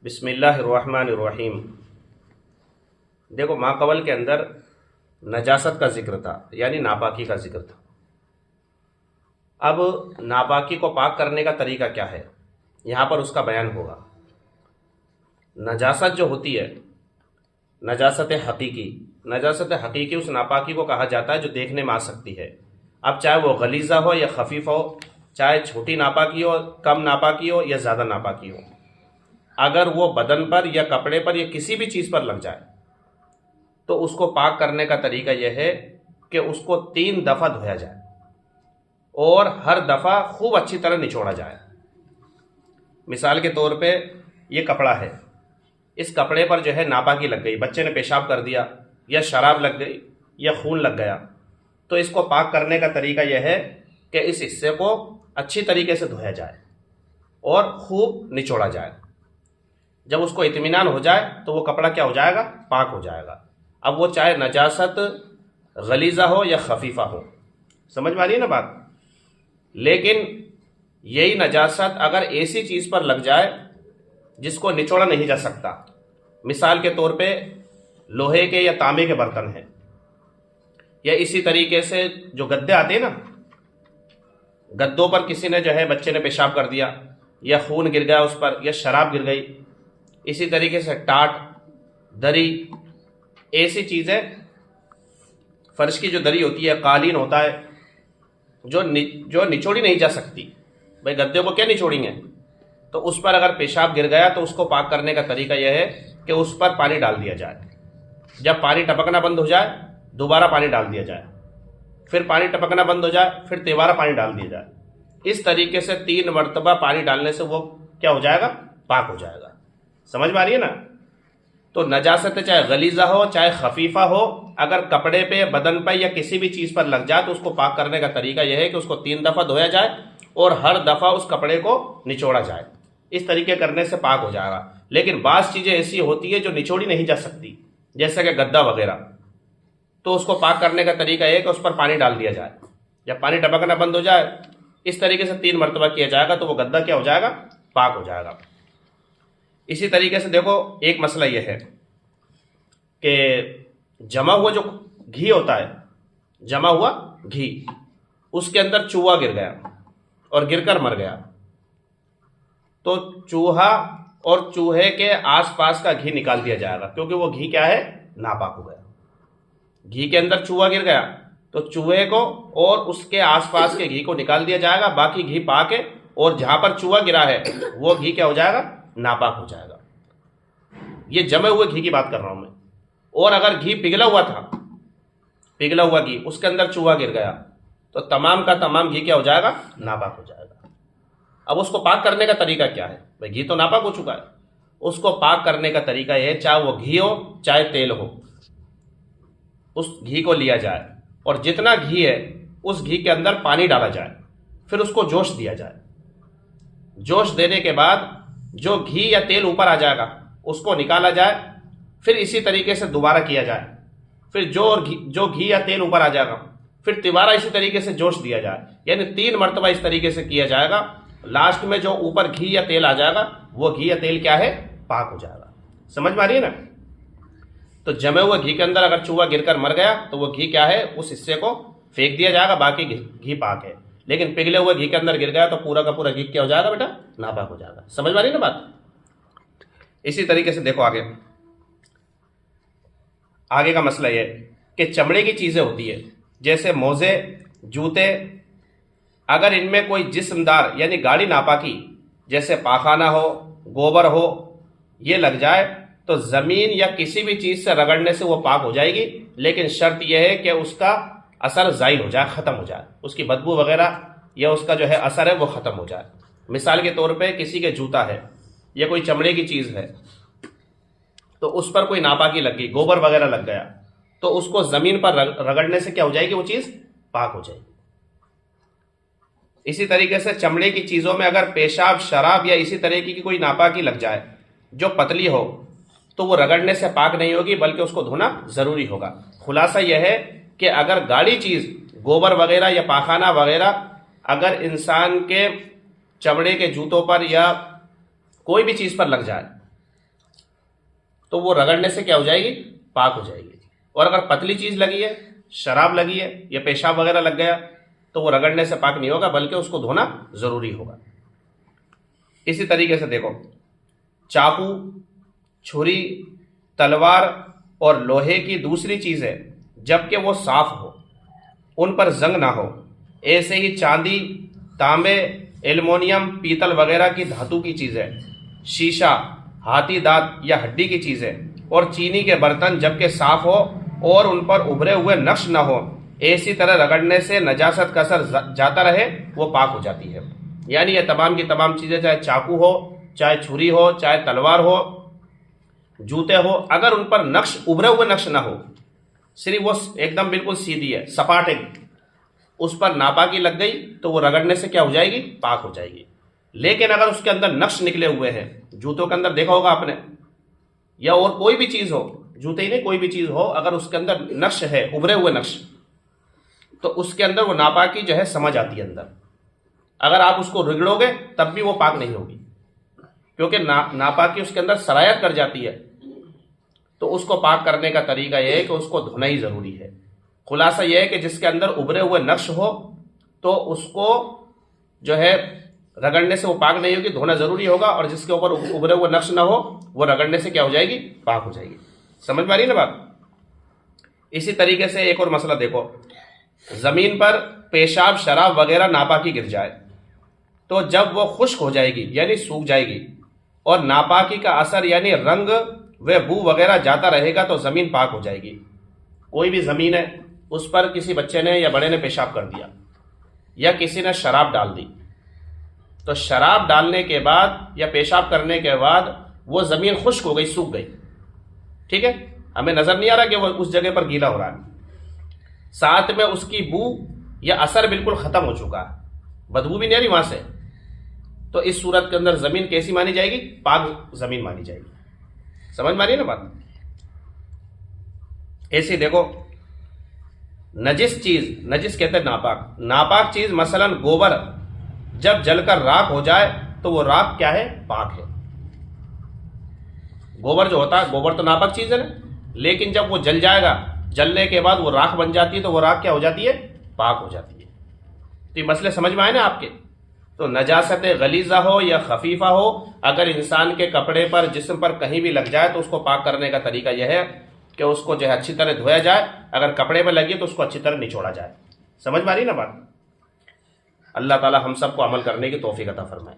بسم اللہ الرحمن الرحیم۔ دیکھو ماقبل کے اندر نجاست کا ذکر تھا، یعنی ناپاکی کا ذکر تھا۔ اب ناپاکی کو پاک کرنے کا طریقہ کیا ہے، یہاں پر اس کا بیان ہوگا۔ نجاست جو ہوتی ہے، نجاست حقیقی اس ناپاکی کو کہا جاتا ہے جو دیکھنے میں آ سکتی ہے۔ اب چاہے وہ غلیظہ ہو یا خفیف ہو، چاہے چھوٹی ناپاکی ہو، کم ناپاکی ہو یا زیادہ ناپاکی ہو، اگر وہ بدن پر یا کپڑے پر یا کسی بھی چیز پر لگ جائے تو اس کو پاک کرنے کا طریقہ یہ ہے کہ اس کو 3 دفعہ دھویا جائے اور ہر دفعہ خوب اچھی طرح نچوڑا جائے۔ مثال کے طور پہ یہ کپڑا ہے، اس کپڑے پر جو ہے ناپاکی لگ گئی، بچے نے پیشاب کر دیا یا شراب لگ گئی یا خون لگ گیا، تو اس کو پاک کرنے کا طریقہ یہ ہے کہ اس حصے کو اچھی طریقے سے دھویا جائے اور خوب نچوڑا جائے۔ جب اس کو اطمینان ہو جائے تو وہ کپڑا کیا ہو جائے گا، پاک ہو جائے گا۔ اب وہ چاہے نجاست غلیظہ ہو یا خفیفہ ہو، سمجھ میں آ رہی ہے نا بات؟ لیکن یہی نجاست اگر ایسی چیز پر لگ جائے جس کو نچوڑا نہیں جا سکتا، مثال کے طور پہ لوہے کے یا تانبے کے برتن ہیں، یا اسی طریقے سے جو گدے آتے ہیں نا، گدوں پر کسی نے جو ہے بچے نے پیشاب کر دیا یا خون گر گیا اس پر یا شراب گر گئی، اسی طریقے سے ٹاٹ، دری، ایسی چیزیں، فرش کی جو دری ہوتی ہے، قالین ہوتا ہے، جو نچوڑی نہیں جا سکتی، بھائی گدے کو کیا نچوڑیں گے، تو اس پر اگر پیشاب گر گیا تو اس کو پاک کرنے کا طریقہ یہ ہے کہ اس پر پانی ڈال دیا جائے۔ جب پانی ٹپکنا بند ہو جائے دوبارہ پانی ڈال دیا جائے، پھر پانی ٹپکنا بند ہو جائے پھر دوبارہ پانی ڈال دیا جائے۔ اس طریقے سے 3 مرتبہ پانی ڈالنے سے وہ کیا ہو جائے گا، پاک ہو جائے گا۔ سمجھ میں آ رہی ہے نا؟ تو نجاست چاہے غلیظہ ہو چاہے خفیفہ ہو، اگر کپڑے پہ، بدن پہ یا کسی بھی چیز پر لگ جائے تو اس کو پاک کرنے کا طریقہ یہ ہے کہ اس کو 3 دفعہ دھویا جائے اور ہر دفعہ اس کپڑے کو نچوڑا جائے۔ اس طریقے کرنے سے پاک ہو جائے گا۔ لیکن بعض چیزیں ایسی ہوتی ہیں جو نچوڑی نہیں جا سکتی، جیسے کہ گدا وغیرہ، تو اس کو پاک کرنے کا طریقہ یہ ہے کہ اس پر پانی ڈال دیا جائے، جب پانی ٹپکنا بند ہو جائے اس طریقے سے 3 مرتبہ کیا جائے گا تو وہ گدا کیا ہو جائے گا، پاک ہو جائے گا۔ اسی طریقے سے دیکھو ایک مسئلہ یہ ہے کہ جمع ہوا جو گھی ہوتا ہے، جمع ہوا گھی، اس کے اندر چوہا گر گیا اور گر کر مر گیا، تو چوہا اور چوہے کے آس پاس کا گھی نکال دیا جائے گا، کیونکہ وہ گھی کیا ہے، ناپاک ہو گیا۔ گھی کے اندر چوہا گر گیا تو چوہے کو اور اس کے آس پاس کے گھی کو نکال دیا جائے گا، باقی گھی پاک ہے، اور جہاں پر چوہا گرا ہے وہ گھی کیا ہو جائے گا، ناپاک ہو جائے گا۔ یہ جمے ہوئے گھی کی بات کر رہا ہوں میں۔ اور اگر گھی پگھلا ہوا تھا، پگھلا ہوا گھی، اس کے اندر چوہا گر گیا تو تمام کا تمام گھی کیا ہو جائے گا، ناپاک ہو جائے گا۔ اب اس کو پاک کرنے کا طریقہ کیا ہے؟ بھائی گھی تو ناپاک ہو چکا ہے، اس کو پاک کرنے کا طریقہ یہ ہے، چاہے وہ گھی ہو چاہے تیل ہو، اس گھی کو لیا جائے اور جتنا گھی ہے اس گھی کے اندر پانی ڈالا جائے، پھر اس کو جوش دیا جائے۔ جوش دینے کے بعد جو گھی یا تیل اوپر آ جائے گا اس کو نکالا جائے، پھر اسی طریقے سے دوبارہ کیا جائے، پھر جو گھی یا تیل اوپر آ جائے گا پھر دوبارہ اسی طریقے سے جوش دیا جائے، یعنی 3 مرتبہ اس طریقے سے کیا جائے گا۔ لاسٹ میں جو اوپر گھی یا تیل آ جائے گا وہ گھی یا تیل کیا ہے، پاک ہو جائے گا۔ سمجھ میں آ رہی ہے نا؟ تو جمے ہوئے گھی کے اندر اگر چوہا گر کر مر گیا تو وہ گھی کیا ہے، اس حصے کو پھینک دیا جائے گا، باقی گھی پاک ہے۔ لیکن پگھلے ہوئے گھی کے اندر گر گیا تو پورا کا پورا گھی کیا ہو جائے گا بیٹا، ناپاک ہو جائے گا۔ سمجھ میں آ رہی ہے نا بات؟ اسی طریقے سے دیکھو آگے کا مسئلہ یہ کہ چمڑے کی چیزیں ہوتی ہے، جیسے موزے، جوتے، اگر ان میں کوئی جسم دار یعنی گاڑی ناپاکی جیسے پاخانہ ہو، گوبر ہو، یہ لگ جائے تو زمین یا کسی بھی چیز سے رگڑنے سے وہ پاک ہو جائے گی، لیکن شرط یہ ہے کہ اس کا اثر زائل ہو جائے، ختم ہو جائے، اس کی بدبو وغیرہ یا اس کا جو ہے اثر ہے وہ ختم ہو جائے۔ مثال کے طور پہ کسی کے جوتا ہے یا کوئی چمڑے کی چیز ہے تو اس پر کوئی ناپاکی لگ گئی، گوبر وغیرہ لگ گیا، تو اس کو زمین پر رگڑنے سے کیا ہو جائے گی، وہ چیز پاک ہو جائے گی۔ اسی طریقے سے چمڑے کی چیزوں میں اگر پیشاب، شراب یا اسی طریقے کی کوئی ناپاکی لگ جائے جو پتلی ہو تو وہ رگڑنے سے پاک نہیں ہوگی، بلکہ اس کو دھونا ضروری ہوگا۔ خلاصہ یہ ہے کہ اگر گاڑی چیز، گوبر وغیرہ یا پاخانہ وغیرہ اگر انسان کے چمڑے کے جوتوں پر یا کوئی بھی چیز پر لگ جائے تو وہ رگڑنے سے کیا ہو جائے گی؟ پاک ہو جائے گی. اور اگر پتلی چیز لگی ہے، شراب لگی ہے یا پیشاب وغیرہ لگ گیا، تو وہ رگڑنے سے پاک نہیں ہوگا بلکہ اس کو دھونا ضروری ہوگا. اسی طریقے سے دیکھو، چاقو، چھری، تلوار اور لوہے کی دوسری چیزیں جبکہ وہ صاف ہو، ان پر زنگ نہ ہو، ایسے ہی چاندی، تانبے، ایلومینیم، پیتل وغیرہ کی دھاتو کی چیزیں، شیشہ، ہاتھی دانت یا ہڈی کی چیزیں اور چینی کے برتن جبکہ صاف ہو اور ان پر ابھرے ہوئے نقش نہ ہو، ایسی طرح رگڑنے سے نجاست کا اثر جاتا رہے، وہ پاک ہو جاتی ہے. یعنی یہ تمام کی تمام چیزیں، چاہے چاقو ہو، چاہے چھری ہو، چاہے تلوار ہو، جوتے ہو، اگر ان پر نقش، ابھرے ہوئے نقش نہ ہو، صرف وہ ایک دم بالکل سیدھی ہے، سپاٹ ہے، اس پر ناپاکی لگ گئی تو وہ رگڑنے سے کیا ہو جائے گی؟ پاک ہو جائے گی. لیکن اگر اس کے اندر نقش نکلے ہوئے ہیں، جوتوں کے اندر دیکھا ہوگا آپ نے، یا اور کوئی بھی چیز ہو، جوتے ہی نہیں کوئی بھی چیز ہو، اگر اس کے اندر نقش ہے، ابھرے ہوئے نقش، تو اس کے اندر وہ ناپاکی جو ہے سمجھ آتی ہے اندر. اگر آپ اس کو رگڑو گے تب بھی وہ پاک نہیں ہوگی، کیونکہ ناپاکی اس کے اندر سرایت کر جاتی ہے. تو اس کو پاک کرنے کا طریقہ یہ ہے کہ اس کو دھونا ہی ضروری ہے. خلاصہ یہ ہے کہ جس کے اندر ابھرے ہوئے نقش ہو تو اس کو جو ہے رگڑنے سے وہ پاک نہیں ہوگی، دھونا ضروری ہوگا. اور جس کے اوپر ابھرے ہوئے نقش نہ ہو، وہ رگڑنے سے کیا ہو جائے گی؟ پاک ہو جائے گی. سمجھ میں آ رہی ہے نا بات؟ اسی طریقے سے ایک اور مسئلہ دیکھو، زمین پر پیشاب، شراب وغیرہ ناپاکی گر جائے تو جب وہ خشک ہو جائے گی یعنی سوکھ جائے گی اور ناپاکی کا اثر یعنی رنگ و بو وغیرہ جاتا رہے گا تو زمین پاک ہو جائے گی. کوئی بھی زمین ہے، اس پر کسی بچے نے یا بڑے نے پیشاب کر دیا یا کسی نے شراب ڈال دی، تو شراب ڈالنے کے بعد یا پیشاب کرنے کے بعد وہ زمین خشک ہو گئی، سوکھ گئی، ٹھیک ہے، ہمیں نظر نہیں آ رہا کہ وہ اس جگہ پر گیلا ہو رہا ہے، ساتھ میں اس کی بو یا اثر بالکل ختم ہو چکا ہے، بدبو بھی نہیں آ رہی وہاں سے، تو اس صورت کے اندر زمین کیسی مانی جائے گی؟ پاک زمین مانی جائے گی. سمجھ میں آ رہی ہے نا بات؟ ایسی دیکھو، نجس چیز، نجس کہتے ہیں ناپاک، ناپاک چیز مثلا گوبر جب جل کر راکھ ہو جائے تو وہ راکھ کیا ہے؟ پاک ہے. گوبر جو ہوتا ہے، گوبر تو ناپاک چیز ہے نا، لیکن جب وہ جل جائے گا، جلنے کے بعد وہ راکھ بن جاتی ہے تو وہ راکھ کیا ہو جاتی ہے؟ پاک ہو جاتی ہے. تو یہ مسئلے سمجھ میں آئے نا آپ کے؟ تو نجاست غلیظہ ہو یا خفیفہ ہو، اگر انسان کے کپڑے پر، جسم پر کہیں بھی لگ جائے تو اس کو پاک کرنے کا طریقہ یہ ہے کہ اس کو جو ہے اچھی طرح دھویا جائے. اگر کپڑے پہ لگی تو اس کو اچھی طرح نچوڑا جائے. سمجھ میں آ رہی نا بات؟ اللہ تعالی ہم سب کو عمل کرنے کی توفیق عطا فرمائے.